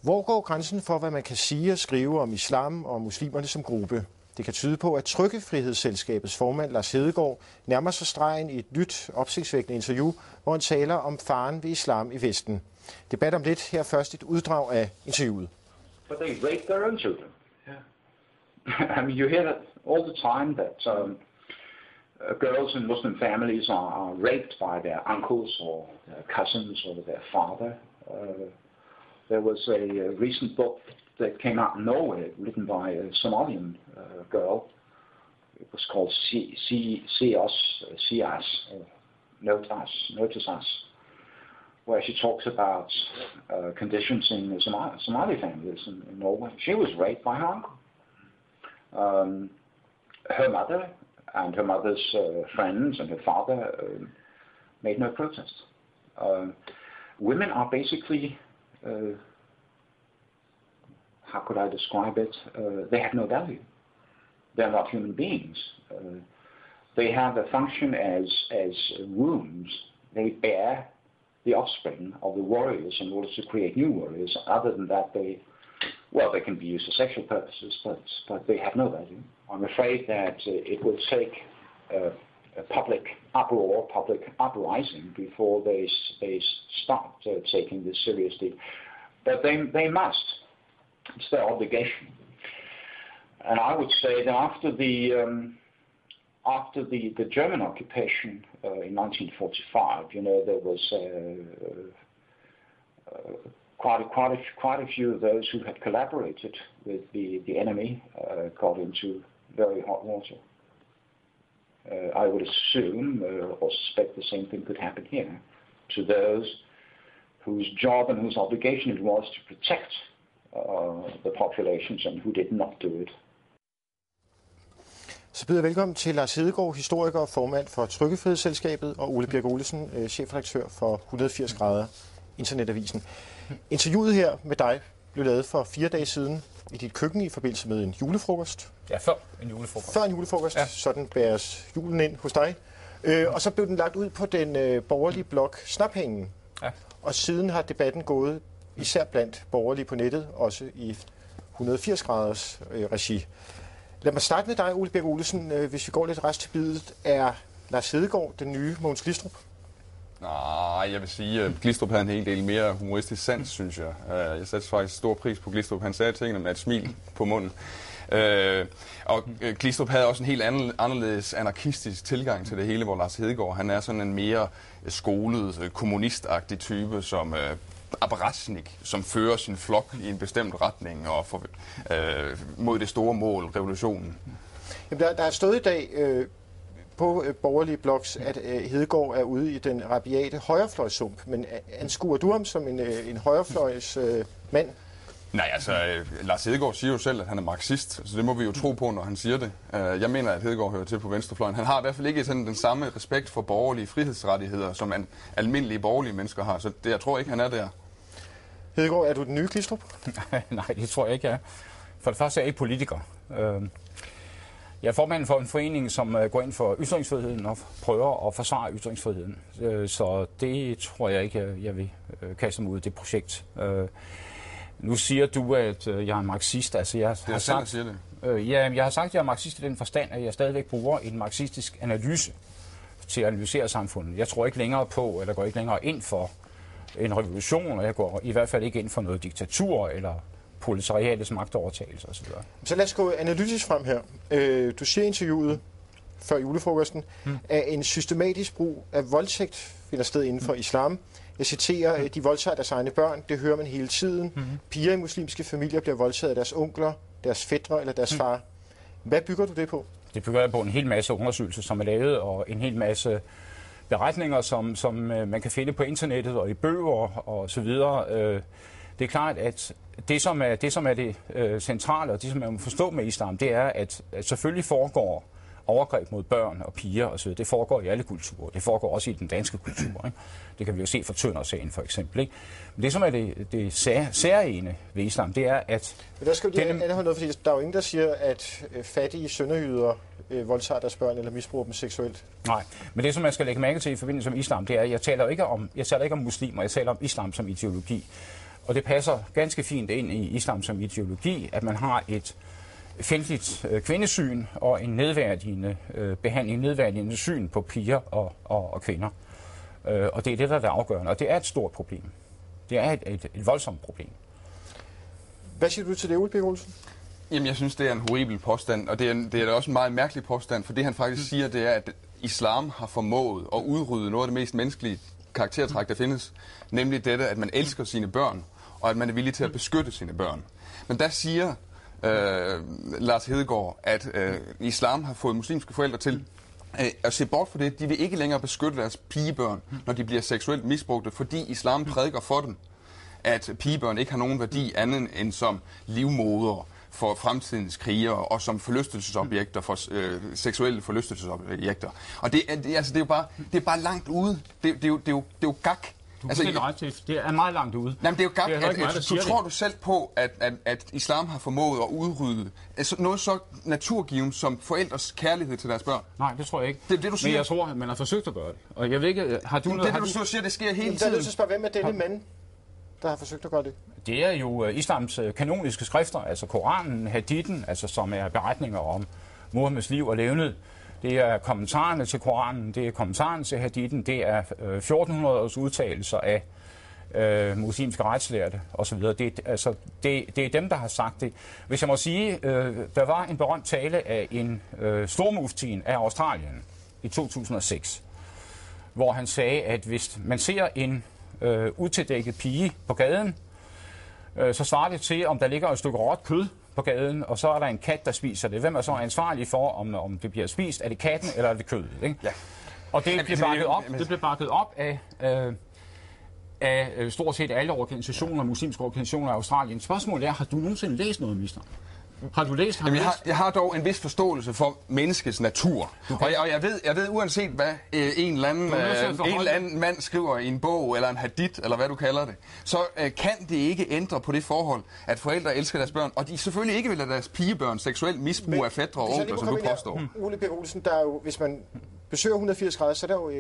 Hvor går grænsen for, hvad man kan sige og skrive om islam og muslimerne som gruppe? Det kan tyde på, at Trykkefrihedsselskabets formand Lars Hedegaard nærmer sig stregen i et nyt, opsigtsvækkende interview, hvor han taler om faren ved islam i Vesten. Debat om lidt. Her først et uddrag af interviewet. But they rape their own children. Yeah. I mean, you hear that all the time that girls in Muslim families are raped by their uncles or their cousins or their father. There was a recent book that came out in Norway, written by a Somalian girl. It was called Notice Us, where she talks about conditions in the Somali families in Norway. She was raped by her uncle. Her mother and her mother's friends and her father made no protest. Women are basically, how could I describe it? They have no value. They're not human beings. They have a function as wombs. They bear the offspring of the warriors in order to create new warriors. Other than that, they can be used for sexual purposes, but they have no value. I'm afraid that it will take a public uproar, public uprising before they start taking this seriously. But they must. It's their obligation. And I would say that after the German occupation in 1945, there was quite a few of those who had collaborated with the enemy got into very hot water. I would assume or suspect the same thing could happen here to those whose job and whose obligation it was to protect the populations and who did not do it. Så byder jeg velkommen til Lars Hedegaard, historiker og formand for Trykkefrihedsselskabet, og Ole Birk Olesen, chefredaktør for 180 grader Internetavisen. Interviewet her med dig blev lavet for 4 dage siden i dit køkken i forbindelse med en julefrokost. Ja, før en julefrokost. Før en julefrokost, ja. Sådan bæres julen ind hos dig. Og så blev den lagt ud på den borgerlige blog Snaphængen. Ja. Og siden har debatten gået især blandt borgerlige på nettet, også i 180 graders regi. Lad mig starte med dig, Ole Birk Olesen. Hvis vi går lidt rest til biddet, er Lars Hedegaard den nye Mogens Glistrup? Nej, jeg vil sige, at Glistrup havde en hel del mere humoristisk sans, synes jeg. Jeg satte faktisk stor pris på Glistrup. Han sagde tingene med et smil på munden. Og Glistrup havde også en helt anderledes anarkistisk tilgang til det hele, hvor Lars Hedegaard, han er sådan en mere skolet, kommunistagtig type, som apparatschnik, som fører sin flok i en bestemt retning og mod det store mål, revolutionen. Jamen, der er stået i dag på borgerlige blogs, at Hedegaard er ude i den rabiate højrefløjssump. Men anskuer du ham som en højrefløjs mand? Nej, altså Lars Hedegaard siger jo selv, at han er marxist, så det må vi jo tro på, når han siger det. Jeg mener, at Hedegaard hører til på venstrefløjen. Han har i hvert fald ikke sådan den samme respekt for borgerlige frihedsrettigheder, som almindelige borgerlige mennesker har, så jeg tror ikke, han er der. Hedegaard, er du den nye Glistrup? Nej, det tror jeg ikke, jeg er. For det første er jeg ikke politiker. Jeg er formand for en forening, som går ind for ytringsfriheden og prøver at forsvare ytringsfriheden. Så det tror jeg ikke, jeg vil kaste mig ud i det projekt. Nu siger du, at jeg er marxist. Altså, jeg har sagt, jeg har sagt, at jeg er marxist i den forstand, at jeg stadigvæk bruger en marxistisk analyse til at analysere samfundet. Jeg tror ikke længere på, eller går ikke længere ind for en revolution, og jeg går i hvert fald ikke ind for noget diktatur eller proletariatets magtovertagelse osv. Så lad os gå analytisk frem her. Du siger i interviewet før julefrokosten, at en systematisk brug af voldtægt finder sted inden for islam. Jeg citerer, de voldtager deres egne børn, det hører man hele tiden. Piger i muslimske familier bliver voldtaget af deres onkler, deres fætre eller deres far. Hvad bygger du det på? Det bygger jeg på en hel masse undersøgelser, som er lavet, og en hel masse beretninger, som man kan finde på internettet og i bøger og så videre. Det er klart, at det som er det centrale, og det som man må forstå med islam, det er, at selvfølgelig foregår overgreb mod børn og piger og så videre. Det foregår i alle kulturer. Det foregår også i den danske kultur. Ikke? Det kan vi jo se fra Tønder-sagen for eksempel. Ikke? Men det som er det særlige ved islam, det er, at... Men der skal jo noget, fordi der er jo ingen, der siger, at fattige sønderjyder voldtager deres børn eller misbruger dem seksuelt. Nej, men det som man skal lægge mærke til i forbindelse med islam, det er, at jeg taler ikke om muslimer, jeg taler om islam som ideologi. Og det passer ganske fint ind i islam som ideologi, at man har et fjendtligt kvindesyn og en nedværdigende behandling, nedværdigende syn på piger og kvinder. Og det er det, der er afgørende. Og det er et stort problem. Det er et voldsomt problem. Hvad siger du til det, Ole Birk Olesen? Jamen, jeg synes, det er en horribel påstand, og det er også en meget mærkelig påstand, for det han faktisk siger, det er, at islam har formået at udrydde noget af det mest menneskelige karaktertræk, der findes, nemlig dette, at man elsker sine børn, og at man er villig til at beskytte sine børn. Men der siger Lars Hedegaard, at islam har fået muslimske forældre til at se bort for det. De vil ikke længere beskytte deres pigebørn, når de bliver seksuelt misbrugte, fordi islam prædiker for dem, at pigebørn ikke har nogen værdi anden end som livmoder for fremtidens krigere og som forlystelsеsobjekter, for seksuelle forlystelsеsobjekter. Og det er bare langt ude. Det er jo gak. Det er meget langt ude. Nej, men det er jo gak. Tror du selv på, at islam har formået at udrydde noget så naturgivet som forældres kærlighed til deres børn? Nej, det tror jeg ikke. Det er det, du siger. Men jeg tror, at man har forsøgt at gøre det. Og jeg ved ikke, har du noget... Du siger, det sker hele tiden. Der er nødt til at spørge, hvem er denne mand, der har forsøgt at gøre det? Det er jo islams kanoniske skrifter, altså Koranen, Hadithen, altså som er beretninger om Muhammeds liv og levned. Det er kommentarerne til Koranen, det er kommentarerne til Hadithen, det er 1400-års udtalelser af muslimske retslærte osv. Det er dem, der har sagt det. Hvis jeg må sige, der var en berømt tale af en stormuftien af Australien i 2006, hvor han sagde, at hvis man ser en utildækket pige på gaden, så svarer det til, om der ligger et stykke råt kød på gaden, og så er der en kat, der spiser det. Hvem er så ansvarlig for, om det bliver spist? Er det katten, eller er det kødet? Ikke? Ja. Og det blev bakket op af stort set alle organisationer, muslimske organisationer i Australien. Spørgsmålet er, har du nogensinde læst noget om islam? Har du læst? Jeg har dog en vis forståelse for menneskets natur. Og jeg ved uanset hvad en eller anden mand skriver i en bog, eller en hadith, eller hvad du kalder det, så kan det ikke ændre på det forhold, at forældre elsker deres børn, og de selvfølgelig ikke vil lade deres pigebørn seksuelt misbrug af fætre og onkler, som du påstår. Ole Birk Olesen, der er jo, hvis man besøger 180 grader, så er der jo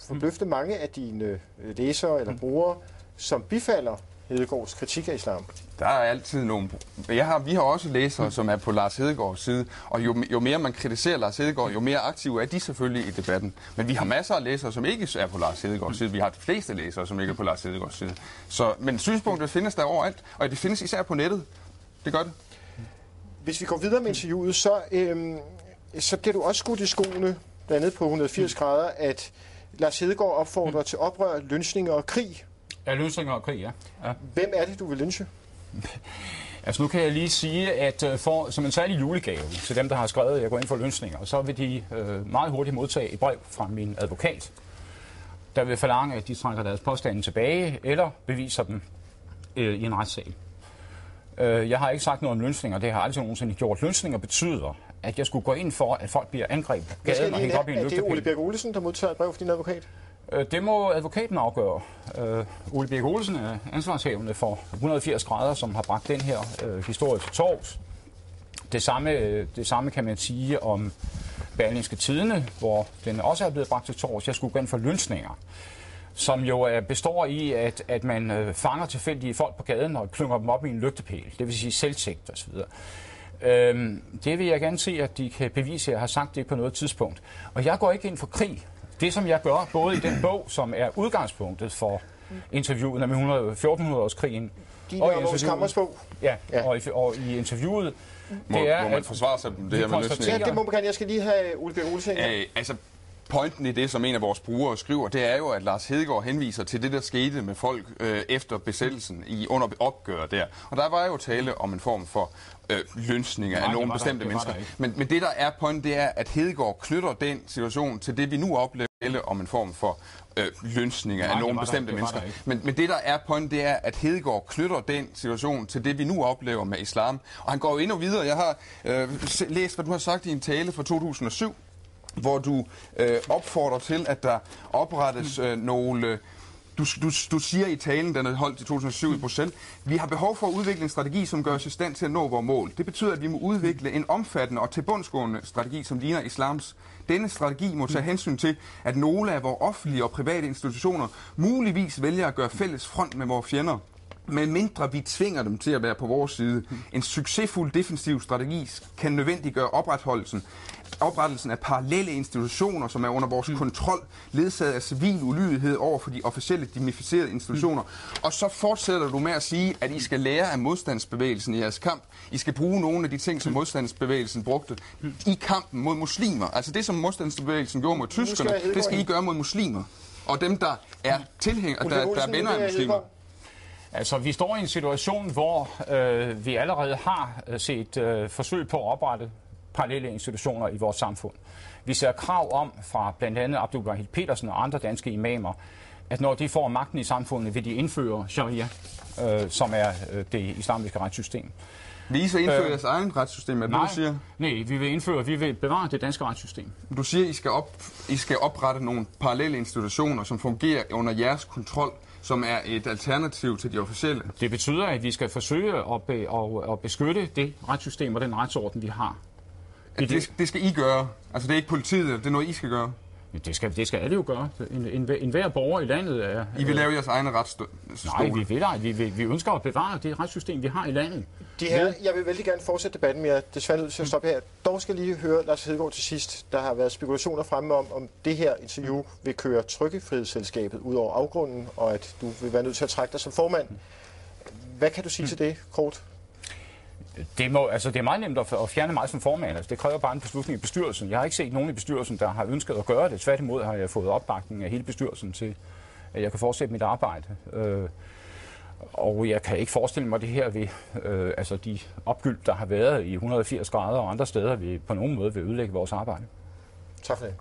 forbløffende mange af dine læsere eller brugere, som bifalder Hedegaards kritik af islam. Der er altid nogle... Vi har også læsere, som er på Lars Hedegaards side, og jo mere man kritiserer Lars Hedegaard, jo mere aktive er de selvfølgelig i debatten. Men vi har masser af læsere, som ikke er på Lars Hedegaards side. Vi har de fleste læsere, som ikke er på Lars Hedegaards side. Men synspunktet findes der overalt, og det findes især på nettet. Det gør det. Hvis vi går videre med interviewet, så bliver du også skudt i skoene, blandt andet på 180 grader, at Lars Hedegaard opfordrer til oprør, lynchninger og krig. Ja, lynchninger og krig, ja. Hvem er det, du vil lynche? Altså nu kan jeg lige sige, at som en særlig julegave til dem, der har skrevet, at jeg går ind for lynchninger, så vil de meget hurtigt modtage et brev fra min advokat, der vil forlange, at de trækker deres påstande tilbage, eller beviser dem i en retssag. Jeg har ikke sagt noget om lynchninger, det har aldrig nogensinde gjort. Lynchninger betyder, at jeg skulle gå ind for, at folk bliver angrebet på gaden og hængt op i en lygtepæl. Er det Ole Birk Olesen, der modtager et brev fra din advokat? Det må advokaten afgøre. Ole Birk Olesen er ansvarshavende for 180 grader, som har bragt den her historie til torvs. Det samme kan man sige om Berlingske Tidende, hvor den også er blevet bragt til torvs. Jeg skulle gå ind for lynchninger, som jo består i, at man fanger tilfældige folk på gaden og klynger dem op i en lygtepæl. Det vil sige selvtægt osv. Det vil jeg gerne se, at de kan bevise, at jeg har sagt det på noget tidspunkt. Og jeg går ikke ind for krig. Det, som jeg gør, både i den bog, som er udgangspunktet for interviewet, nemlig 1400-årskrigen, og i interviewet, det er, må man forsvare sig det her med løsningen? Ja, det må man gerne. Jeg skal lige have Ole Birk Olesen. Pointen i det, som en af vores brugere skriver, det er jo, at Lars Hedegaard henviser til det, der skete med folk efter besættelsen under opgør der. Og der var jo tale om en form for lynchninger af nogle bestemte mennesker. Men det, der er pointen, det er, at Hedegaard knytter den situation til det, vi nu oplever om en form for lynchninger af nogle bestemte mennesker. Men det, der er pointen, det er, at Hedegaard knytter den situation til det, vi nu oplever med islam. Og han går jo endnu videre. Jeg har læst, hvad du har sagt i en tale fra 2007, hvor du opfordrer til, at der oprettes nogle... Du siger i talen, den er holdt i 2007 i Bruxelles, vi har behov for at udvikle en strategi, som gør os i stand til at nå vores mål. Det betyder, at vi må udvikle en omfattende og tilbundsgående strategi, som ligner islams. Denne strategi må tage hensyn til, at nogle af vores offentlige og private institutioner muligvis vælger at gøre fælles front med vores fjender. medmindre vi tvinger dem til at være på vores side. En succesfuld defensiv strategi kan nødvendiggøre oprettelsen af parallelle institutioner, som er under vores kontrol, ledsaget af civil ulydighed over for de officielle dignificerede institutioner. Og så fortsætter du med at sige, at I skal lære af modstandsbevægelsen i jeres kamp. I skal bruge nogle af de ting, som modstandsbevægelsen brugte i kampen mod muslimer. Altså det, som modstandsbevægelsen gjorde mod tyskerne, det skal I gøre mod muslimer. Og dem, der er tilhængere, der er venner af muslimer. Altså, vi står i en situation, hvor vi allerede har set forsøg på at oprette parallelle institutioner i vores samfund. Vi ser krav om fra blandt andet Abdul Wahid Petersen og andre danske imamer, at når de får magten i samfundet, vil de indføre sharia, som er det islamiske retssystem. Vil I så indføre jeres egen retssystem? Nej, du siger? Nej, vi vil bevare det danske retssystem. Du siger, at I skal oprette nogle parallelle institutioner, som fungerer under jeres kontrol, som er et alternativ til de officielle. Det betyder, at vi skal forsøge at beskytte det retssystem og den retsorden, vi har. Det skal I gøre. Altså det er ikke politiet, det er noget, I skal gøre. Det skal alle jo gøre. En hver borger i landet er... I vil lave jeres egne retsstole? Nej, vi vil ej. Vi ønsker at bevare det retssystem, vi har i landet. Jeg vil vældig gerne fortsætte debatten, men jeg er desværre nødt til at stoppe her. Dog skal lige høre Lars Hedegaard til sidst. Der har været spekulationer fremme om det her interview vil køre Trykkefrihedsselskabet ud over afgrunden, og at du vil være nødt til at trække dig som formand. Hvad kan du sige til det, kort? Det er meget nemt at fjerne mig som formand. Altså, det kræver bare en beslutning i bestyrelsen. Jeg har ikke set nogen i bestyrelsen, der har ønsket at gøre det. Tværtimod har jeg fået opbakning af hele bestyrelsen til, at jeg kan fortsætte mit arbejde. Og jeg kan ikke forestille mig det her ved, de opgyld, der har været i 180 grader og andre steder, på nogen måde vil ødelægge vores arbejde. Tak for det.